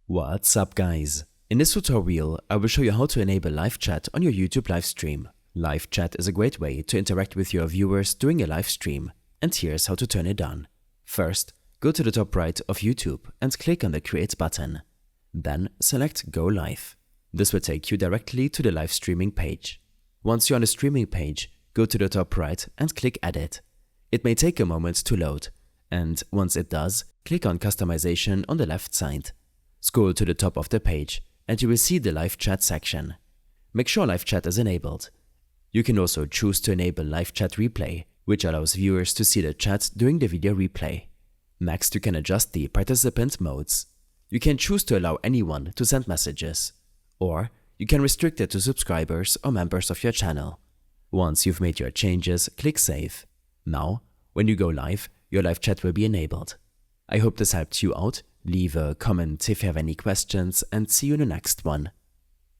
What's up guys? In this tutorial, I will show you how to enable live chat on your YouTube live stream. Live chat is a great way to interact with your viewers during a live stream, and here's how to turn it on. First, go to the top right of YouTube and click on the Create button. Then select Go Live. This will take you directly to the live streaming page. Once you're on the streaming page, go to the top right and click Edit. It may take a moment to load, and once it does, click on Customization on the left side. Scroll to the top of the page and you will see the live chat section. Make sure live chat is enabled. You can also choose to enable live chat replay, which allows viewers to see the chat during the video replay. Next, you can adjust the participant modes. You can choose to allow anyone to send messages, or you can restrict it to subscribers or members of your channel. Once you've made your changes, click Save. Now, when you go live, your live chat will be enabled. I hope this helped you out. Leave a comment if you have any questions and see you in the next one.